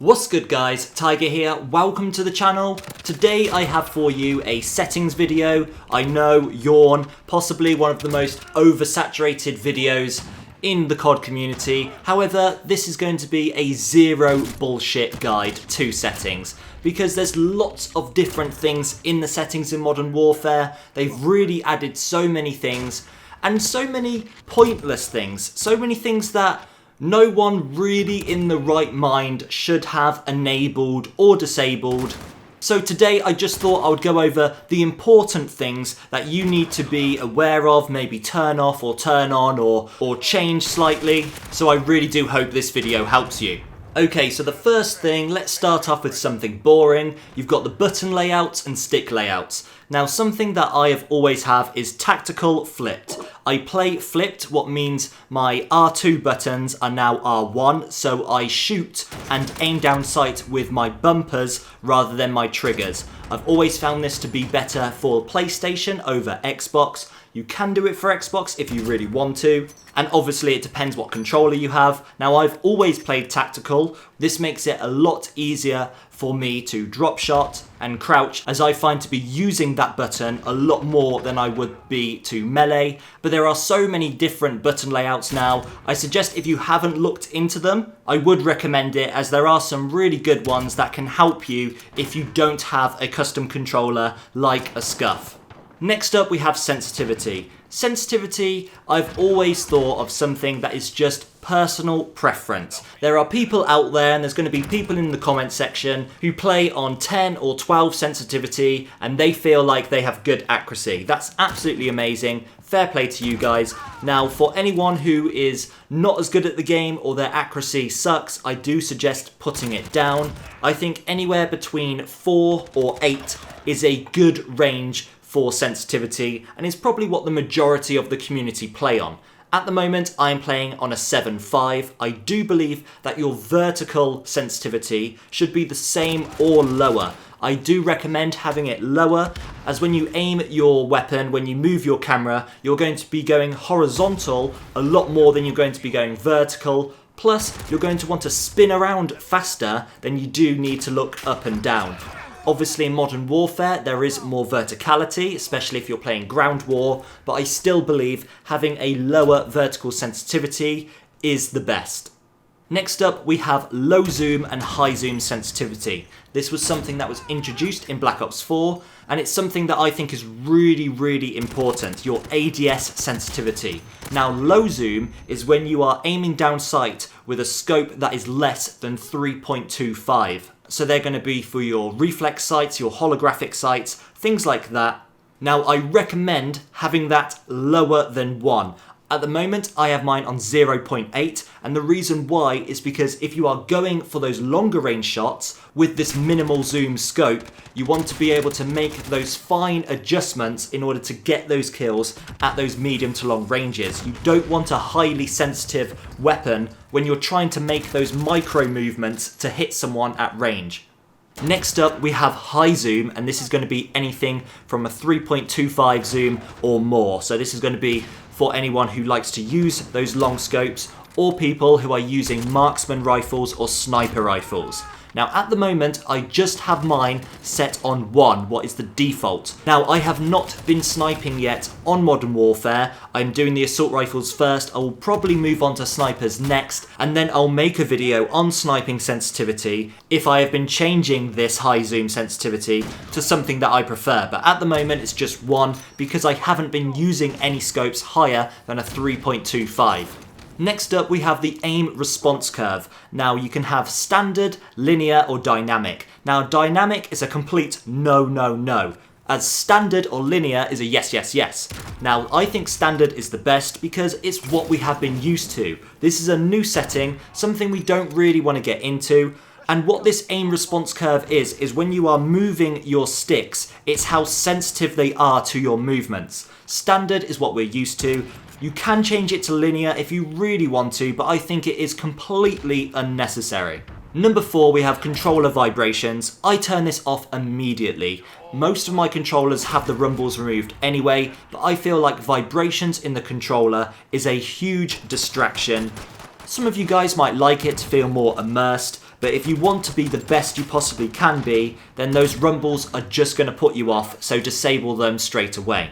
What's good guys, Tiger here, welcome to the channel. Today I have for you a settings video. I know, yawn, possibly one of the most oversaturated videos in the COD community. However, this is going to be a zero bullshit guide to settings because there's lots of different things in the settings in Modern Warfare. They've really added so many things and so many pointless things, so many things that no one really in the right mind should have enabled or disabled. So today I just thought I would go over the important things that you need to be aware of, maybe turn off or turn on or change slightly. So I really do hope this video helps you. Okay, so the first thing, let's start off with something boring. You've got the button layouts and stick layouts. Now something that I have always have is tactical flipped. I play flipped, what means my R2 buttons are now R1, so I shoot and aim down sight with my bumpers rather than my triggers. I've always found this to be better for PlayStation over Xbox. You can do it for Xbox if you really want to, and obviously it depends what controller you have. Now I've always played tactical. This makes it a lot easier for me to drop shot and crouch, as I find to be using that button a lot more than I would be to melee. But there are so many different button layouts now. I suggest if you haven't looked into them, I would recommend it, as there are some really good ones that can help you if you don't have a custom controller like a Scuff. Next up we have sensitivity. Sensitivity, I've always thought of something that is just personal preference. There are people out there, and there's going to be people in the comment section who play on 10 or 12 sensitivity and they feel like they have good accuracy. That's absolutely amazing. Fair play to you guys. Now for anyone who is not as good at the game or their accuracy sucks, I do suggest putting it down. I think anywhere between 4 or 8 is a good range for sensitivity, and it's probably what the majority of the community play on. At the moment, I'm playing on a 7.5. I do believe that your vertical sensitivity should be the same or lower. I do recommend having it lower, as when you aim your weapon, when you move your camera, you're going to be going horizontal a lot more than you're going to be going vertical. Plus, you're going to want to spin around faster than you do need to look up and down. Obviously in Modern Warfare there is more verticality, especially if you're playing ground war, but I still believe having a lower vertical sensitivity is the best. Next up we have low zoom and high zoom sensitivity. This was something that was introduced in Black Ops 4, and it's something that I think is really important, your ADS sensitivity. Now low zoom is when you are aiming down sight with a scope that is less than 3.25. So they're going to be for your reflex sights, your holographic sights, things like that. Now I recommend having that lower than 1. At the moment I have mine on 0.8, and the reason why is because if you are going for those longer range shots with this minimal zoom scope, you want to be able to make those fine adjustments in order to get those kills at those medium to long ranges. You don't want a highly sensitive weapon when you're trying to make those micro movements to hit someone at range. Next up we have high zoom, and this is going to be anything from a 3.25 zoom or more. So this is going to be for anyone who likes to use those long scopes, or people who are using marksman rifles or sniper rifles. Now at the moment I just have mine set on 1, what is the default. Now I have not been sniping yet on Modern Warfare. I'm doing the assault rifles first. I will probably move on to snipers next, and then I'll make a video on sniping sensitivity if I have been changing this high zoom sensitivity to something that I prefer. But at the moment it's just 1 because I haven't been using any scopes higher than a 3.25. Next up we have the aim response curve. Now you can have standard, linear or dynamic. Now dynamic is a complete no, as standard or linear is a yes. Now I think standard is the best because it's what we have been used to. This is a new setting, something we don't really want to get into. And what this aim response curve is when you are moving your sticks, it's how sensitive they are to your movements. Standard is what we're used to. You can change it to linear if you really want to, but I think it is completely unnecessary. Number 4, we have controller vibrations. I turn this off immediately. Most of my controllers have the rumbles removed anyway, but I feel like vibrations in the controller is a huge distraction. Some of you guys might like it to feel more immersed, but if you want to be the best you possibly can be, then those rumbles are just going to put you off, so disable them straight away.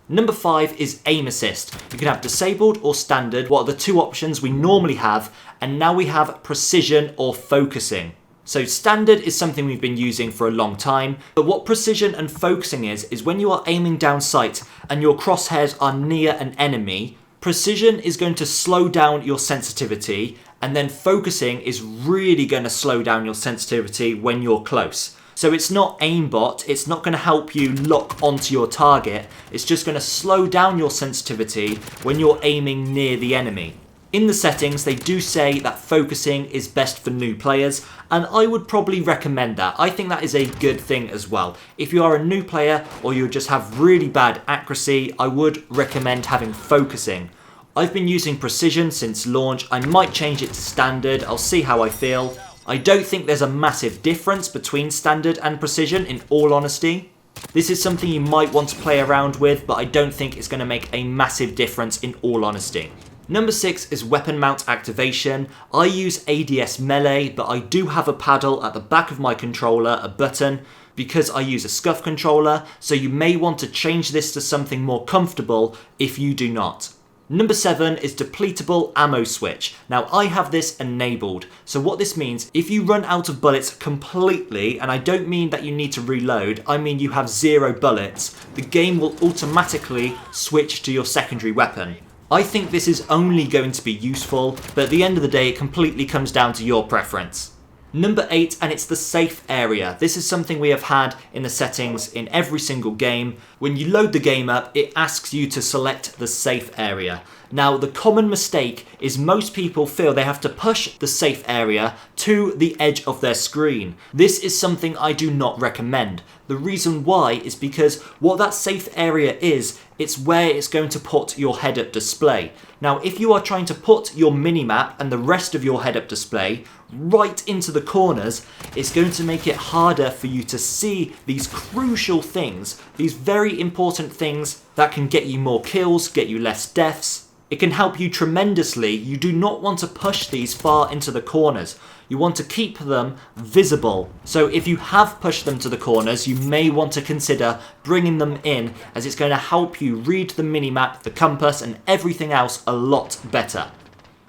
Number 5 is aim assist. You can have disabled or standard, what are the two options we normally have, and now we have precision or focusing. So standard is something we've been using for a long time, but what precision and focusing is when you are aiming down sight and your crosshairs are near an enemy, precision is going to slow down your sensitivity, and then focusing is really going to slow down your sensitivity when you're close. So it's not aimbot, it's not going to help you lock onto your target, it's just going to slow down your sensitivity when you're aiming near the enemy. In the settings, they do say that focusing is best for new players, and I would probably recommend that. I think that is a good thing as well. If you are a new player or you just have really bad accuracy, I would recommend having focusing. I've been using precision since launch. I might change it to standard. I'll see how I feel. I don't think there's a massive difference between standard and precision, in all honesty. This is something you might want to play around with, but I don't think it's going to make a massive difference in all honesty. Number 6 is weapon mount activation. I use ADS melee, but I do have a paddle at the back of my controller, a button, because I use a scuff controller, so you may want to change this to something more comfortable if you do not. Number 7 is depletable ammo switch. Now I have this enabled, so what this means, if you run out of bullets completely, and I don't mean that you need to reload, I mean you have 0 bullets, the game will automatically switch to your secondary weapon. I think this is only going to be useful, but at the end of the day it completely comes down to your preference. Number 8, and it's the safe area. This is something we have had in the settings in every single game. When you load the game up, it asks you to select the safe area. Now, the common mistake is most people feel they have to push the safe area to the edge of their screen. This is something I do not recommend. The reason why is because what that safe area is, it's where it's going to put your head-up display. Now, if you are trying to put your minimap and the rest of your head-up display right into the corners, it's going to make it harder for you to see these crucial things, these very important things that can get you more kills, get you less deaths. It can help you tremendously. You do not want to push these far into the corners. You want to keep them visible. So if you have pushed them to the corners, you may want to consider bringing them in, as it's going to help you read the minimap, the compass, and everything else a lot better.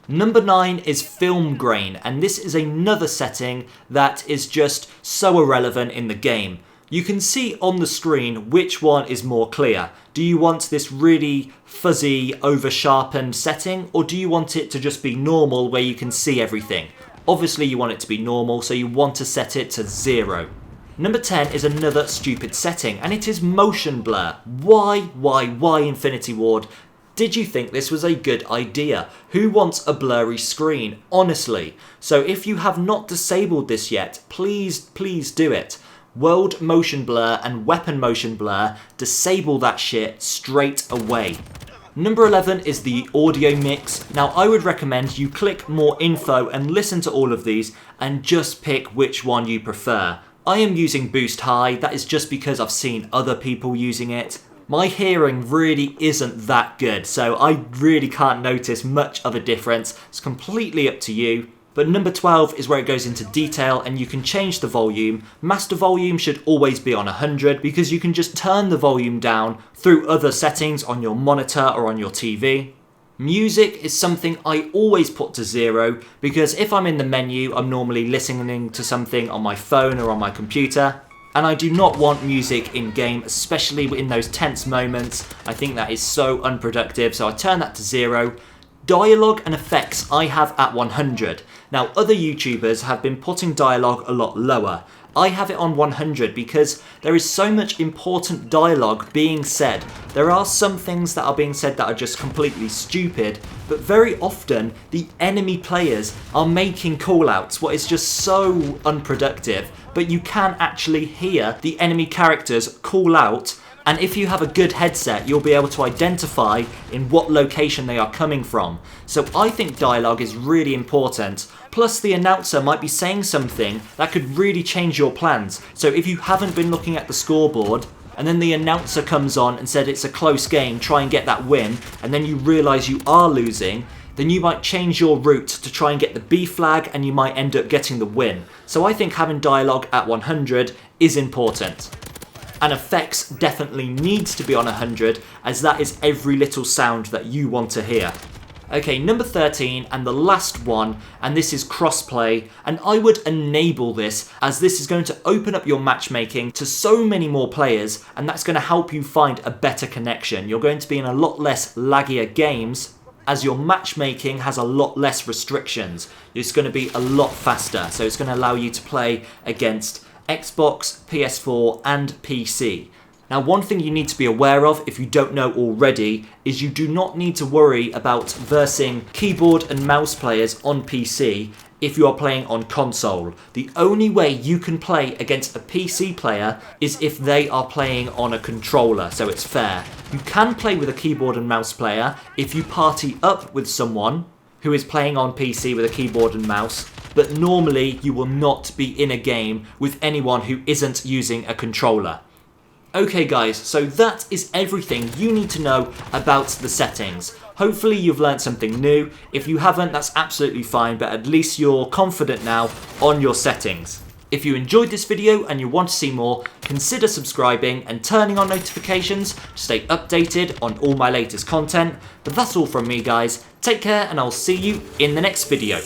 Number 9 is film grain, and this is another setting that is just so irrelevant in the game. You can see on the screen which one is more clear. Do you want this really fuzzy, over-sharpened setting, or do you want it to just be normal where you can see everything? Obviously you want it to be normal, so you want to set it to 0. Number 10 is another stupid setting, and it is motion blur. Why Infinity Ward? Did you think this was a good idea? Who wants a blurry screen? Honestly. So if you have not disabled this yet, please do it. World motion blur and weapon motion blur, disable that shit straight away. Number 11 is the audio mix. Now I would recommend you click more info and listen to all of these and just pick which one you prefer. I am using boost high, that is just because I've seen other people using it. My hearing really isn't that good, so I really can't notice much of a difference. It's completely up to you. But number 12 is where it goes into detail and you can change the volume. Master volume should always be on 100 because you can just turn the volume down through other settings on your monitor or on your TV. Music is something I always put to 0 because if I'm in the menu, I'm normally listening to something on my phone or on my computer. And I do not want music in game, especially in those tense moments. I think that is so unproductive, so I turn that to 0. Dialogue and effects I have at 100. Now other YouTubers have been putting dialogue a lot lower. I have it on 100 because there is so much important dialogue being said. There are some things that are being said that are just completely stupid, but very often the enemy players are making call-outs, what is just so unproductive, but you can actually hear the enemy characters call out. And if you have a good headset, you'll be able to identify in what location they are coming from. So I think dialogue is really important. Plus the announcer might be saying something that could really change your plans. So if you haven't been looking at the scoreboard, and then the announcer comes on and said it's a close game, try and get that win, and then you realise you are losing, then you might change your route to try and get the B flag and you might end up getting the win. So I think having dialogue at 100 is important. And effects definitely needs to be on 100, as that is every little sound that you want to hear. Okay, number 13 and the last one, and this is crossplay, and I would enable this as this is going to open up your matchmaking to so many more players, and that's going to help you find a better connection. You're going to be in a lot less laggier games as your matchmaking has a lot less restrictions. It's going to be a lot faster, so it's going to allow you to play against Xbox, PS4 and PC. Now, one thing you need to be aware of, if you don't know already, is you do not need to worry about versing keyboard and mouse players on PC if you are playing on console. The only way you can play against a PC player is if they are playing on a controller, so it's fair. You can play with a keyboard and mouse player if you party up with someone who is playing on PC with a keyboard and mouse, but normally you will not be in a game with anyone who isn't using a controller. Okay guys, so that is everything you need to know about the settings. Hopefully you've learned something new. If you haven't, that's absolutely fine, but at least you're confident now on your settings. If you enjoyed this video and you want to see more, consider subscribing and turning on notifications to stay updated on all my latest content. But that's all from me guys. Take care and I'll see you in the next video.